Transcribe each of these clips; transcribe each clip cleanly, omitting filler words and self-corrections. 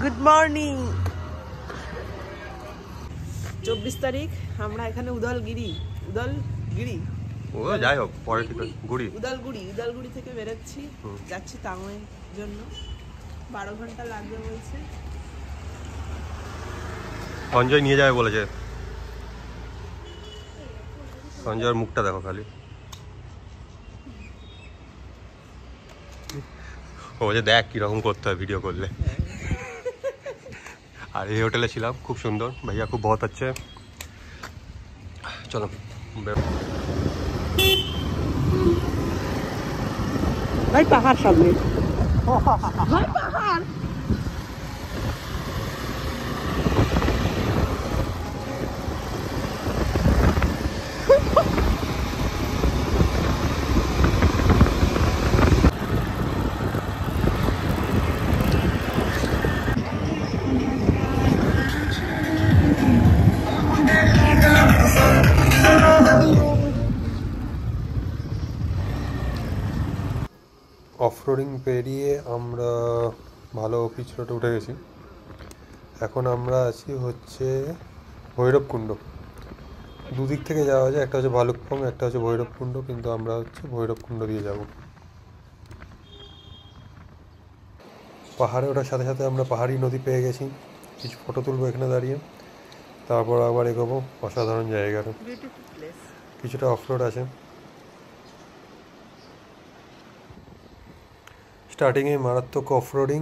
Good morning. 24 তারিখ আমরা এখানে উদলগুড়ি যাই হোক পরে উদলগুড়ি থেকে বেরোচ্ছি, যাচ্ছি টাঙ্গাইয়ের জন্য। 12 ঘন্টা লাগবে বলছে। সঞ্জয় নিয়ে যাবে বলেছে। সঞ্জয়ের মুখটা দেখো খালি, ও যে দেখ কিরকম করতে হয় ভিডিও করলে। আর এই হোটেলে ছিলাম, খুব সুন্দর, ভাইয়া খুব বহুত আছে। চলো ভাই পাহাড় সামনে, ভাই পাহাড়। অফরোডিং পেরিয়ে আমরা ভালো পিচ রোডে উঠে গেছি। এখন আমরা আছি হচ্ছে ভৈরবকুণ্ড। দুদিক থেকে যাওয়া যায়, একটা হচ্ছে ভালুকপং, একটা হচ্ছে ভৈরবকুণ্ড, কিন্তু আমরা হচ্ছে ভৈরবকুণ্ড দিয়ে যাব। পাহাড়ে ওঠার সাথে সাথে আমরা পাহাড়ি নদী পেয়ে গেছি, কিছু ফটো তুলবো এখানে দাঁড়িয়ে, তারপর আবার এগোবো। অসাধারণ জায়গাটা, কিছুটা অফরোড আছে। স্টার্টিংয়ে মারাত্মক অফরোডিং,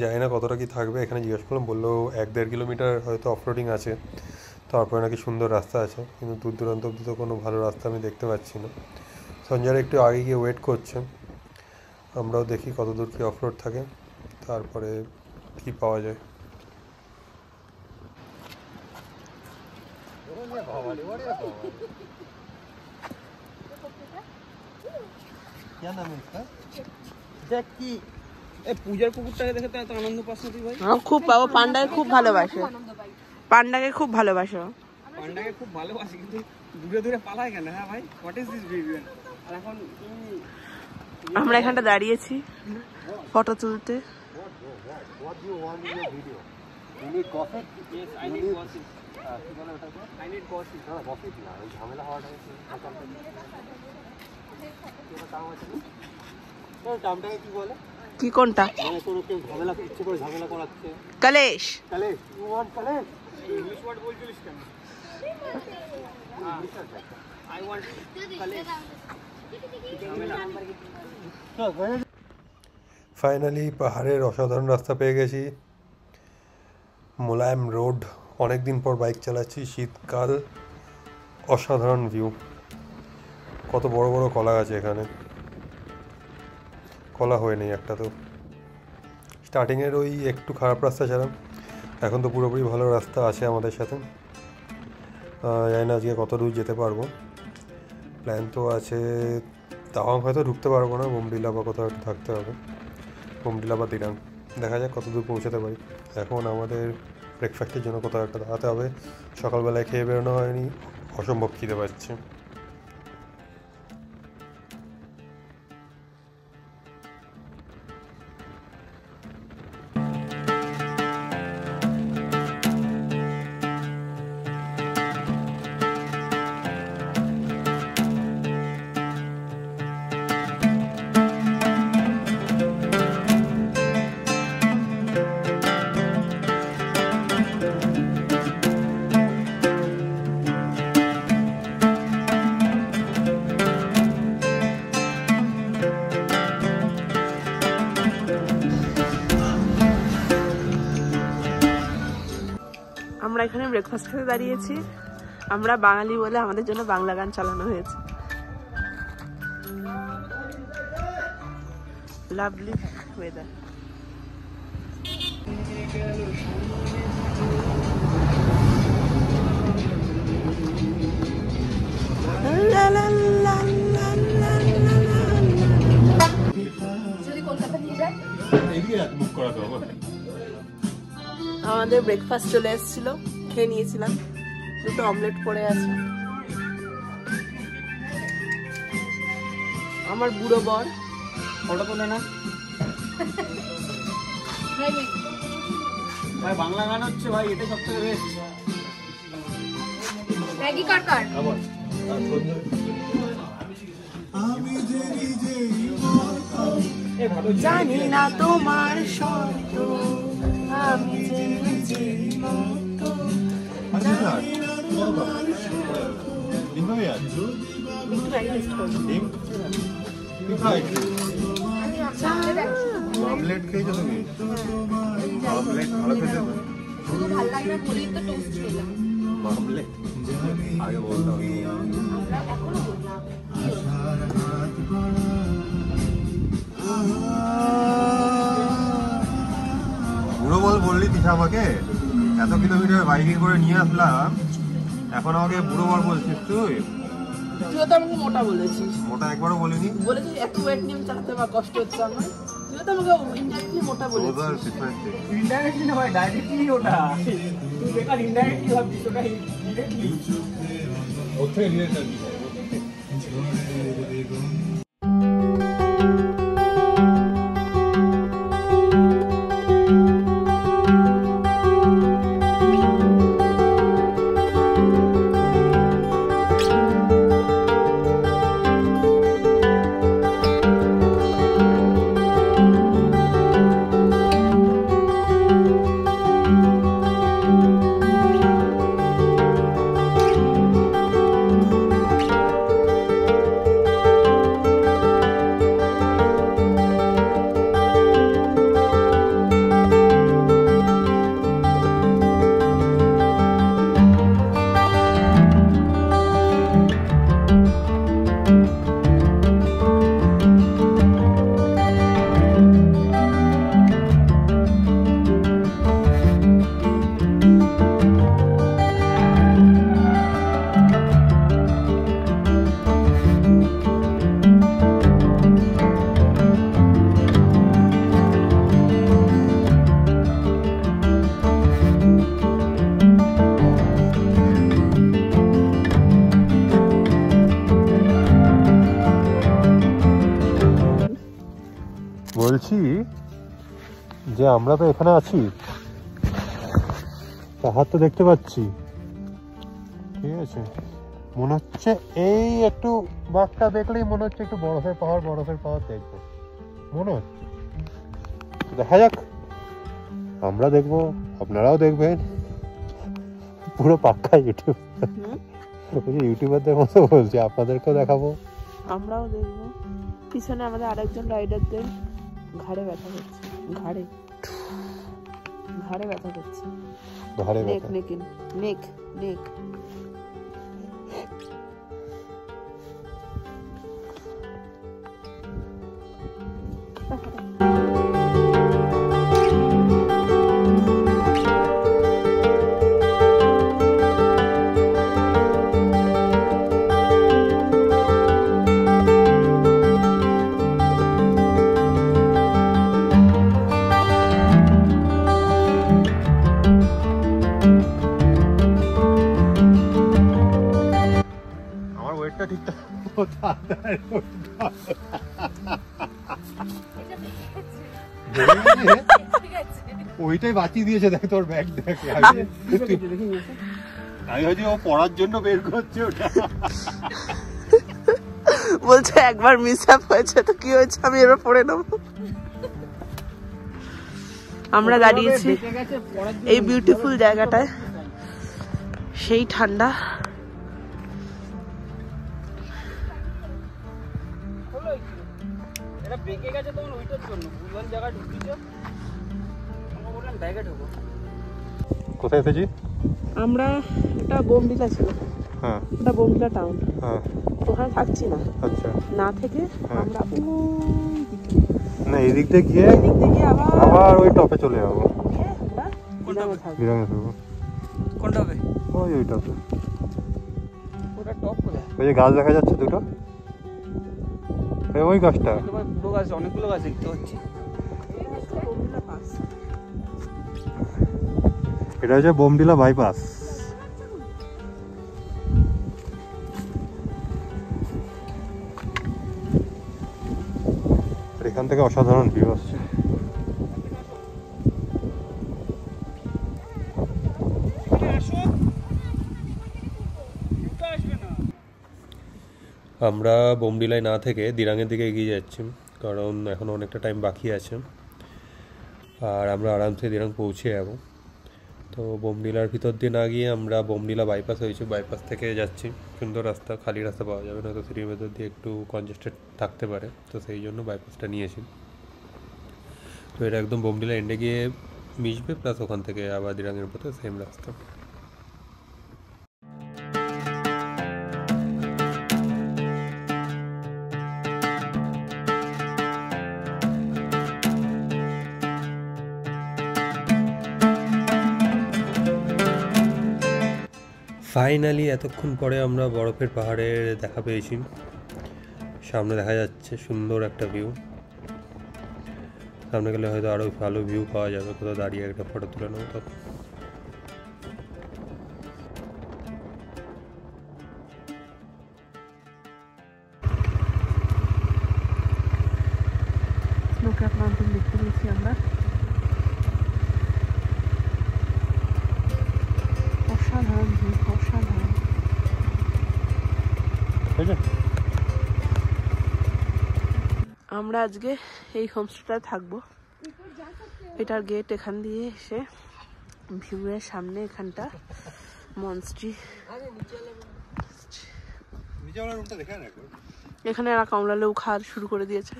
জানি না কতটা কি থাকবে। এখানে জিজ্ঞেস করলাম, বললো 1-1.5 কিলোমিটার হয়তো অফরোডিং আছে, তারপরে নাকি সুন্দর রাস্তা আছে, কিন্তু দূর দূরান্ত অব্দি তো কোনো ভালো রাস্তা আমি দেখতে পাচ্ছি না। সঞ্জয় একটু আগে গিয়ে ওয়েট করছে, আমরাও দেখি কত দূর কি অফরোড থাকে, তারপরে কি পাওয়া যায়। পূজার কুকুরটাকে দেখে তো এত আনন্দ পাস না তুই ভাই? খুব পাবো, পান্ডাকে খুব ভালোবাসে, পান্ডাকে খুব ভালোবাসো। পান্ডাকে খুব ভালোবাসি, কিন্তু দূরে দূরে পালায় কেন? হ্যাঁ ভাই, হোয়াট ইজ দিস বিহেভিয়ার? আর এখন আমরা এখানটা দাঁড়িয়েছি ফটো তুলতে। কি কোনটা? কলেশ। ফাইনালি পাহাড়ের অসাধারণ রাস্তা পেয়ে গেছি, মোলায়েম রোড। অনেকদিন পর বাইক চালাচ্ছি, শীতকাল, অসাধারণ ভিউ। কত বড় বড় কলা গাছ এখানে, কলা হয়ে নেই একটা তো। স্টার্টিংয়ের ওই একটু খারাপ রাস্তা ছিলাম, এখন তো পুরোপুরি ভালো রাস্তা আছে আমাদের সাথে। জানি না আজকে কত দূর যেতে পারবো। প্ল্যান তো আছে তাওয়াং হয়তো ঢুকতে পারবো না, বোমডিলা বা কোথাও একটু থাকতে হবে, বোমডিলা বা দিরাং। দেখা যাক কত দূর পৌঁছাতে পারি। এখন আমাদের ব্রেকফাস্টের জন্য কোথাও একটা দাঁড়াতে হবে, সকালবেলায় খেয়ে বেরোনো হয়নি, অসম্ভব খিদে পাচ্ছে। আমরা এখানে ব্রেকফাস্ট খেতে দাঁড়িয়েছি। আমরা বাঙালি বলে আমাদের জন্য বাংলা গান চালানো হয়েছে। Lovely weather. আমাদের ব্রেকফাস্ট চলে এসেছিল, খেয়ে নিয়েছিলাম। দুটো অমলেট পড়ে আছে। আমার বুড়ো বর ফটো তোলে না, ভাই বাংলা গান হচ্ছে ভাই, এটা সবথেকে বেস্ট। ম্যাগি কার কার জানি না তোমার শর্ত, আমি যে নিজের মতো। অমলেট খেয়েছো তুমি? অমলেট ভালো খেতে হবে। শুধু ভালো লাগে না বলেই তো টোস্ট খেলাম। অমলেট আগে বলতাম। আমরা এখনো বললাম বুড়ো বললি দিশা আমাকে, এত কিলোমিটার বাইকিং করে নিয়ে আসলাম, এখন আমাকে বুড়ো বল বলছিস তুই? তুইও তো আমাকে মোটা বলেছিস। মোটা একবারও বলিনি। বলেছিস এত ওয়েট নিয়ে চালাতে আমার কষ্ট হচ্ছে আমার। তুইও তো আমাকে ইনডাইরেক্টলি মোটা বলেছিস। ইনডাইরেক্টলি না ভাই, ডাইরেক্টলি ওটা। তুই বেকার ইনডাইরেক্টলি ভাবছিস, ওটা ডিরেক্টলি। ওঠে ডিরেক্টলি। বলছি যে আমরা তো এখানে আছি, পাহাড় তো দেখতে পাচ্ছি, ঠিক আছে, মনে হচ্ছে এই একটু বাঘটা দেখলেই মনে হচ্ছে একটু বরফের পাহাড় দেখবো মনে হচ্ছে। দেখা যাক, আমরা দেখবো, আপনারাও দেখবেন, পুরো পাক্কা ইউটিউব, ইউটিউবারদের মতো বলছি, আপনাদেরকেও দেখাবো, আমরাও দেখবো। পিছনে আমাদের আরেকজন রাইডারদের ঘাড়ে ব্যথা করছে, ঘাড়ে ব্যথা করছে, নেক। ওইটাই বাঁচিয়ে দিয়েছে, দেখ তোর ব্যাগ দেখ, আমি হয়তো ও পড়ার জন্য বের করছে ওটা। বলছে একবার মিস আপ হয়েছে তো কি হয়েছে, আমি এবার পড়ে নেবো। আমরা দাঁড়িয়েছি এই বিউটিফুল জায়গাটায়, সেই ঠান্ডা। কোথায় এসেছি আমরা? এটা বোমডিলা ছিল, হ্যাঁ, এটা বোমডিলা টাউন, হ্যাঁ, ওখানে থাকছি না। আচ্ছা, না থেকে আমরা না এদিক দিয়ে গিয়ে আবার ওই টপে চলে যাবো। কোনটা হবে? ওই টপে, ওটা টপ কোথায়? ওই যে গাছ দেখা যাচ্ছে দুটো, ওই গাছটা, পুরো গাছ, অনেকগুলো গাছ দেখতে পাচ্ছি। এটা হচ্ছে বোমডিলা বাইপাস। এখান থেকে অসাধারণ ভিউ আসছে। আমরা বোমডিলায় না থেকে দিরাঙের দিকে এগিয়ে যাচ্ছি, কারণ এখন অনেকটা টাইম বাকি আছে আর আমরা আরামসে দিরাং পৌঁছে যাবো। তো বোমডিলার ভিতর দিয়ে না গিয়ে আমরা বোমডিলা বাইপাস হয়েছে, বাইপাস থেকে যাচ্ছি। সুন্দর রাস্তা, খালি রাস্তা পাওয়া যাবে না, তো সিটির ভেতর দিয়ে একটু কনজেস্টেড থাকতে পারে, তো সেই জন্য বাইপাসটা নিয়েছি। তো এটা একদম বোমডিলা এন্ডে গিয়ে মিশবে, প্লাস ওখান থেকে আবার দিরাঙের পথে সেম রাস্তা। ফাইনালি এতক্ষণ পরে আমরা বরফের পাহাড়ের দেখা পেয়েছি। সামনে দেখা যাচ্ছে সুন্দর একটা ভিউ, সামনে গেলে হয়তো আরও ভালো ভিউ পাওয়া যাবে, কোথাও দাঁড়িয়ে একটা ফটো তুলে নেবো তখন। স্নোক্যাপ মাউন্টেন দেখতে পেয়েছি আমরা, অসাধারণ ভিউ, অসাধারণ। আমরা আজকে এই হোমস্টেটায় থাকবো। এটার গেট এখান দিয়ে এসে ভিউয়ের সামনে এখানটা মনস্ট্রি, এখানে এরা কমলা লেবু খাওয়া শুরু করে দিয়েছে।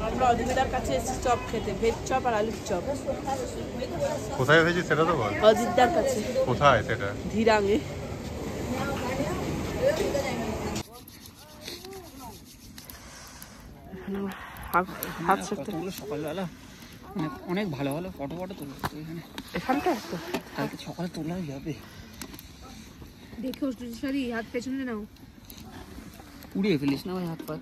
আমরা অজিতদার কাছে এসেছি চপ খেতে, ভেজ চপ আর আলুর চপ। কোথায় হয়েছে সেটা তো বল। অজিতদার কাছে। কোথায় সেটা? ধিরাঙে। হাত সারতে সকালবেলা অনেক ভালো ভালো ফটো তুলবো এখানে, এখানটা তো কালকে সকালে তোলা যাবে। দেখো সরি, হাত পেছনে নাও, উড়িয়ে ফেলিস না ভাই হাত পা।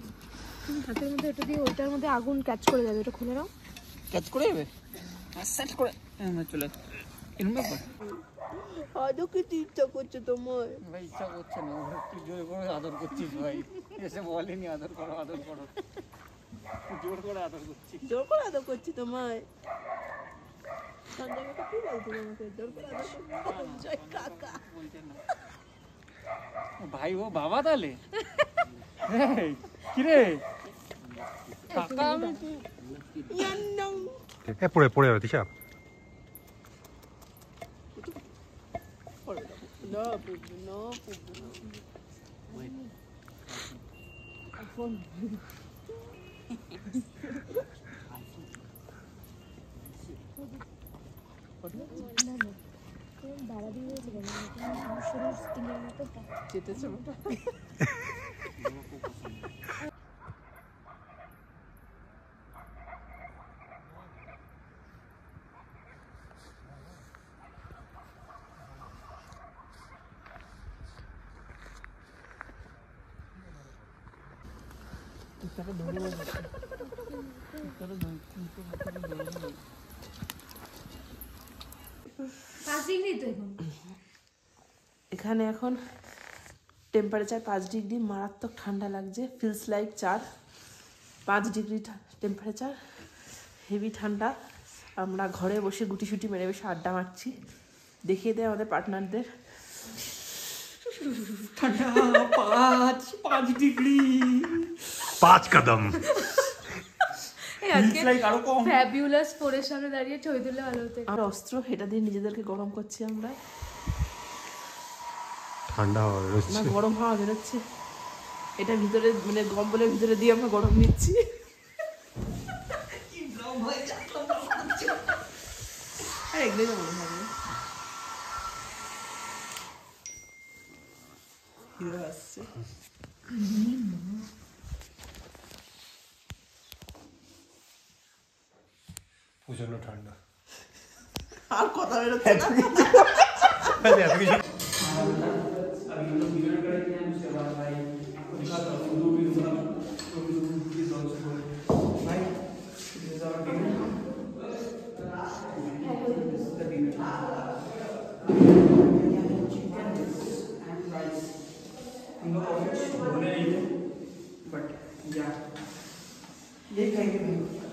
তুমি হাতের মধ্যে ওটা দিয়ে, ওইটার মধ্যে আগুন ক্যাচ করে যাবে, ওটা খুলে নাও। ক্যাচ করে যাবে সেট করে চলে এরকম ব্যাপার। আজও কি ইচ্ছা করছে তোমার? ভাই ইচ্ছা করছে না, তুই জোর করে আদর করছিস ভাই, এসে বলেনি আদর করো আদর করো, জোর করে আদর করছি। জোর করে আদর করছি তোমায়? সঞ্জয় কাকা কি বলতো তোমাকে জোর করে আদর করছি? সঞ্জয় কাকা ভাই ও বাবা তাহলে কি রে কাকা? আমি পড়ে পড়ে যাবে দিশা। No, no, যেতেছে এখানে এখন টেম্পারেচার 5 ডিগ্রি, মারাত্মক ঠান্ডা লাগছে, feels like 5 degree temperature, heavy ঠান্ডা। আমরা ঘরে বসে গুটি সুটি মেরে বসে আড্ডা মারছি, দেখিয়ে দেয় আমাদের পার্টনারদের। ঠান্ডা 5 ডিগ্রি 5 কদম। ফ্যাবিউলাস ফোরের সামনে দাঁড়িয়ে ছবি তুললে ভালো হতো। আর অস্ত্র, এটা দিয়ে নিজেদেরকে গরম করছি আমরা। ঠান্ডা হাওয়া বেরোচ্ছে না, গরম হাওয়া বেরোচ্ছে, এটা ভিতরে মানে কম্বলের ভিতরে দিয়ে আমরা গরম নিচ্ছি। এগুলোই তো মনে হবে হিরো আসছে। প্রচন্ড ঠান্ডা, আর কথা বেরোচ্ছে না। রেখে দিই